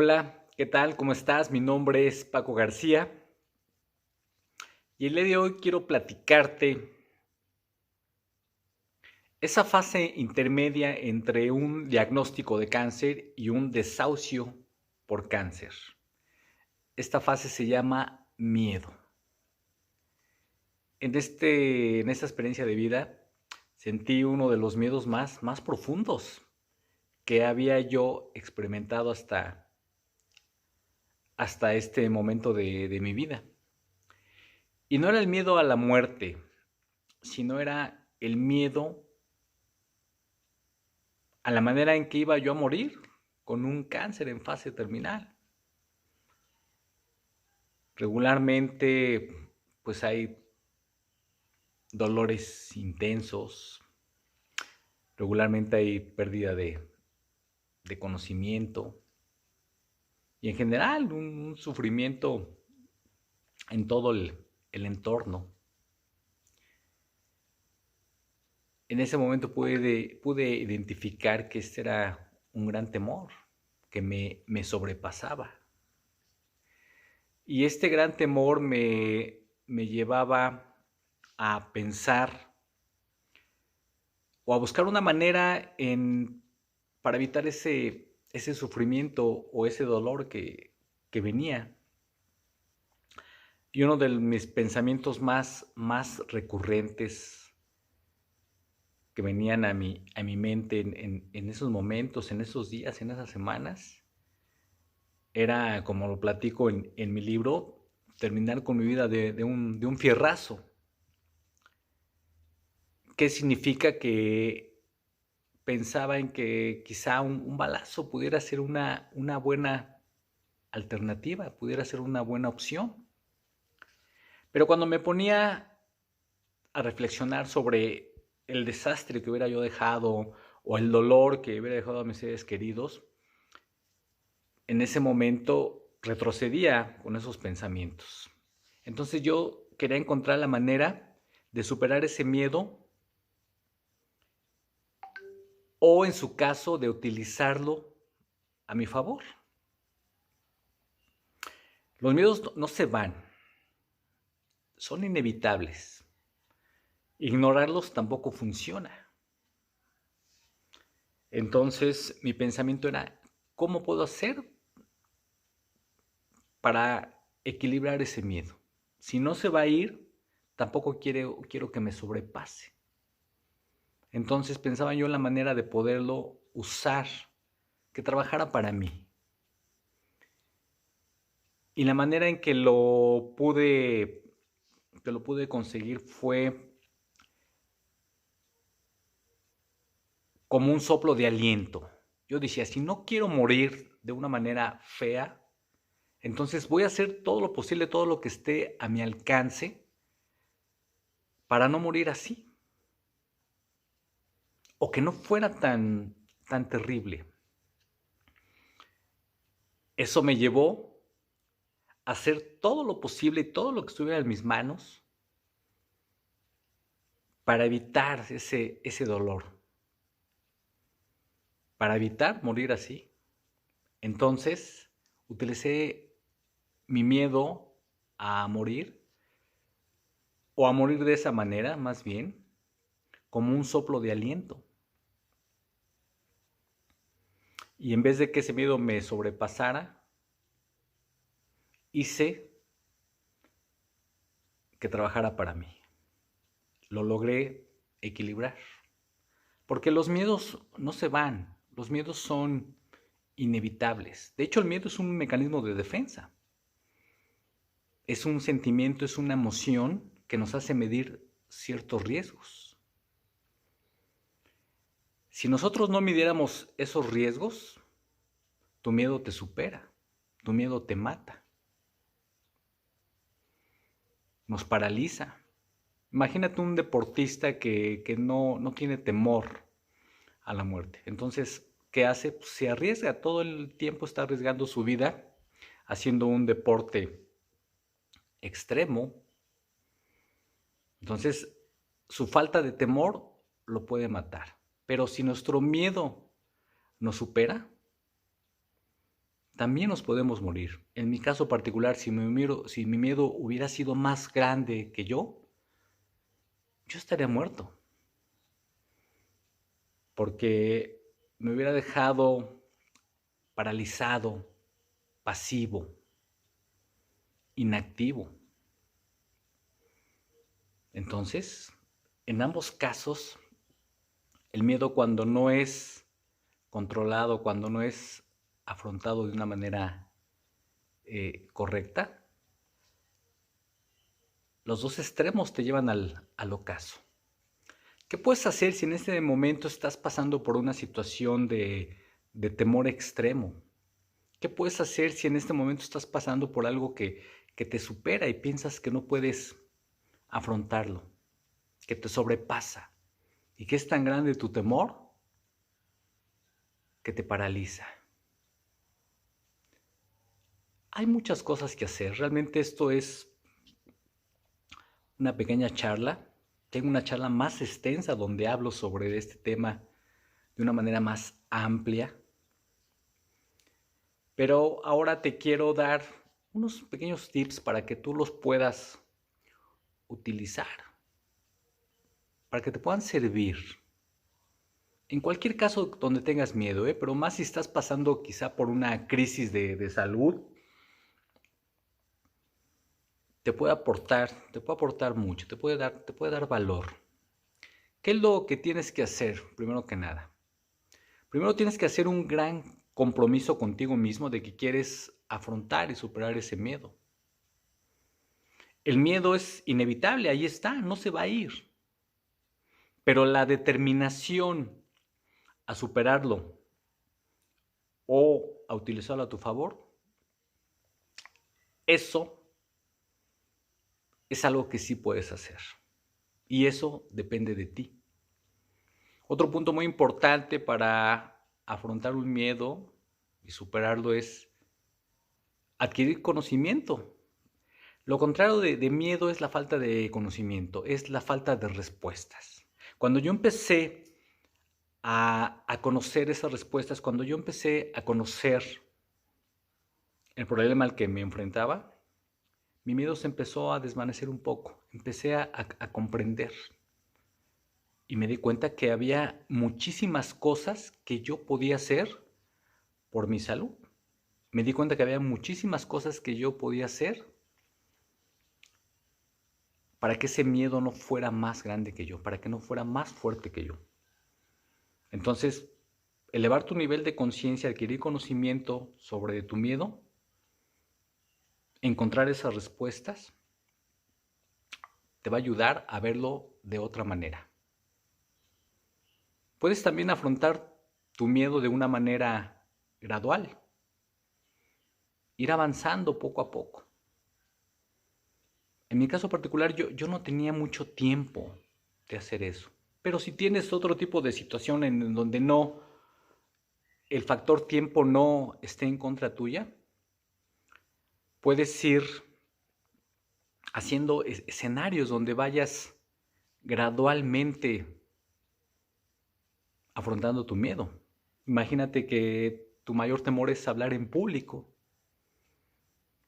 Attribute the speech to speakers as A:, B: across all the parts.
A: Hola, ¿qué tal? ¿Cómo estás? Mi nombre es Paco García y el día de hoy quiero platicarte esa fase intermedia entre un diagnóstico de cáncer y un desahucio por cáncer. Esta fase se llama miedo. En esta experiencia de vida sentí uno de los miedos más profundos que había yo experimentado hasta este momento de mi vida. Y no era el miedo a la muerte, sino era el miedo a la manera en que iba yo a morir con un cáncer en fase terminal. Regularmente, pues hay dolores intensos, regularmente hay pérdida de conocimiento y en general un sufrimiento en todo el entorno. En ese momento pude identificar que este era un gran temor que me sobrepasaba. Y este gran temor me llevaba a pensar o a buscar una manera para evitar ese sufrimiento o ese dolor que venía. Y uno de mis pensamientos más recurrentes que venían a mi mente en esos momentos, en esos días, en esas semanas, era, como lo platico en mi libro, terminar con mi vida de un fierrazo. ¿Qué significa? Que pensaba en que quizá un balazo pudiera ser una buena alternativa, pudiera ser una buena opción. Pero cuando me ponía a reflexionar sobre el desastre que hubiera yo dejado o el dolor que hubiera dejado a mis seres queridos, en ese momento retrocedía con esos pensamientos. Entonces yo quería encontrar la manera de superar ese miedo o, en su caso, de utilizarlo a mi favor. Los miedos no se van, son inevitables. Ignorarlos tampoco funciona. Entonces mi pensamiento era, ¿cómo puedo hacer para equilibrar ese miedo? Si no se va a ir, tampoco quiero que me sobrepase. Entonces pensaba yo en la manera de poderlo usar, que trabajara para mí. Y la manera en que lo pude conseguir fue como un soplo de aliento. Yo decía, si no quiero morir de una manera fea, entonces voy a hacer todo lo posible, todo lo que esté a mi alcance para no morir así. O que no fuera tan terrible. Eso me llevó a hacer todo lo posible y todo lo que estuviera en mis manos para evitar ese dolor, para evitar morir así. Entonces, utilicé mi miedo a morir, o a morir de esa manera, más bien, como un soplo de aliento. Y en vez de que ese miedo me sobrepasara, hice que trabajara para mí. Lo logré equilibrar. Porque los miedos no se van, los miedos son inevitables. De hecho, el miedo es un mecanismo de defensa. Es un sentimiento, es una emoción que nos hace medir ciertos riesgos. Si nosotros no midiéramos esos riesgos, tu miedo te supera, tu miedo te mata, nos paraliza. Imagínate un deportista que no tiene temor a la muerte. Entonces, ¿qué hace? Pues se arriesga, todo el tiempo está arriesgando su vida haciendo un deporte extremo. Entonces, su falta de temor lo puede matar. Pero si nuestro miedo nos supera, también nos podemos morir. En mi caso particular, si mi miedo hubiera sido más grande que yo estaría muerto, porque me hubiera dejado paralizado, pasivo, inactivo. Entonces, en ambos casos, el miedo, cuando no es controlado, cuando no es afrontado de una manera correcta, los dos extremos te llevan al ocaso. ¿Qué puedes hacer si en este momento estás pasando por una situación de temor extremo? ¿Qué puedes hacer si en este momento estás pasando por algo que te supera y piensas que no puedes afrontarlo, que te sobrepasa y que es tan grande tu temor que te paraliza? Hay muchas cosas que hacer. Realmente esto es una pequeña charla. Tengo una charla más extensa donde hablo sobre este tema de una manera más amplia. Pero ahora te quiero dar unos pequeños tips para que tú los puedas utilizar, para que te puedan servir. En cualquier caso donde tengas miedo, pero más si estás pasando quizá por una crisis de salud, te puede aportar mucho, te puede dar valor. ¿Qué es lo que tienes que hacer? Primero que nada, primero tienes que hacer un gran compromiso contigo mismo de que quieres afrontar y superar ese miedo. El miedo es inevitable, ahí está, no se va a ir. Pero la determinación a superarlo o a utilizarlo a tu favor, eso es algo que sí puedes hacer. Y eso depende de ti. Otro punto muy importante para afrontar un miedo y superarlo es adquirir conocimiento. Lo contrario de miedo es la falta de conocimiento, es la falta de respuestas. Cuando yo empecé a conocer esas respuestas, cuando yo empecé a conocer el problema al que me enfrentaba, mi miedo se empezó a desvanecer un poco. Empecé a comprender y me di cuenta que había muchísimas cosas que yo podía hacer por mi salud. Me di cuenta que había muchísimas cosas que yo podía hacer para que ese miedo no fuera más grande que yo, para que no fuera más fuerte que yo. Entonces, elevar tu nivel de conciencia, adquirir conocimiento sobre tu miedo, encontrar esas respuestas, te va a ayudar a verlo de otra manera. Puedes también afrontar tu miedo de una manera gradual, ir avanzando poco a poco. En mi caso particular, yo no tenía mucho tiempo de hacer eso. Pero si tienes otro tipo de situación en donde el factor tiempo no esté en contra tuya, puedes ir haciendo escenarios donde vayas gradualmente afrontando tu miedo. Imagínate que tu mayor temor es hablar en público.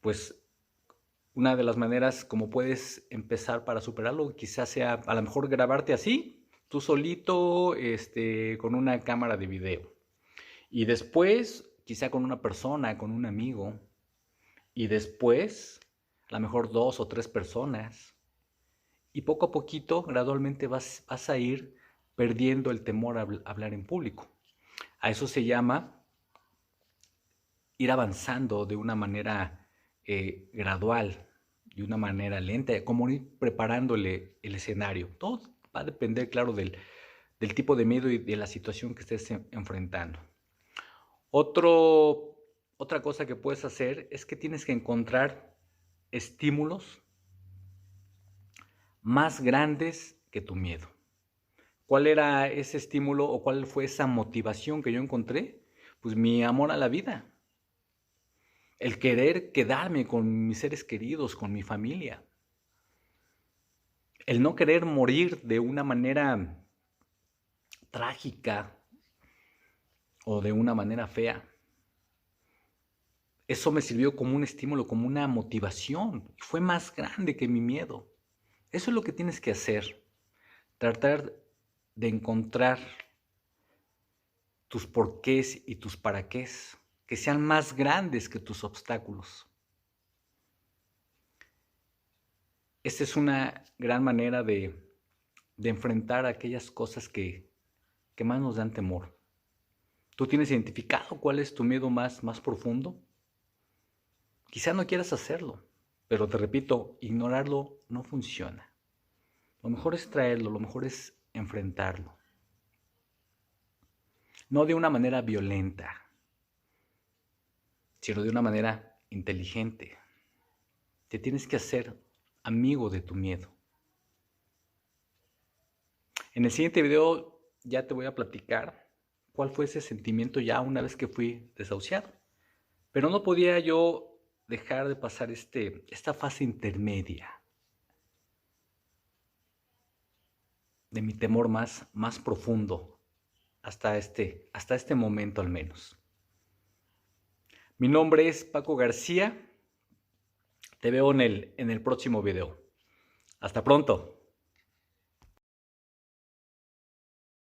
A: Pues una de las maneras como puedes empezar para superarlo quizás sea a lo mejor grabarte así, tú solito, con una cámara de video. Y después, quizá con una persona, con un amigo. Y después, a lo mejor 2 o 3 personas. Y poco a poquito, gradualmente vas a ir perdiendo el temor a hablar en público. A eso se llama ir avanzando de una manera gradual, de una manera lenta, como ir preparándole el escenario. Todo va a depender, claro, del tipo de miedo y de la situación que estés enfrentando. Otra cosa que puedes hacer es que tienes que encontrar estímulos más grandes que tu miedo. ¿Cuál era ese estímulo o cuál fue esa motivación que yo encontré? Pues mi amor a la vida. El querer quedarme con mis seres queridos, con mi familia. El no querer morir de una manera trágica o de una manera fea. eso me sirvió como un estímulo, como una motivación. Fue más grande que mi miedo. Eso es lo que tienes que hacer. Tratar de encontrar tus porqués y tus paraqués, que sean más grandes que tus obstáculos. Esta es una gran manera de enfrentar aquellas cosas que más nos dan temor. ¿Tú tienes identificado cuál es tu miedo más profundo? Quizá no quieras hacerlo, pero te repito, ignorarlo no funciona. Lo mejor es traerlo, lo mejor es enfrentarlo. No de una manera violenta, sino de una manera inteligente. Te tienes que hacer amigo de tu miedo. En el siguiente video ya te voy a platicar cuál fue ese sentimiento ya una vez que fui desahuciado. Pero no podía yo dejar de pasar esta fase intermedia de mi temor más profundo hasta este momento al menos. Mi nombre es Paco García. Te veo en el próximo video. Hasta pronto.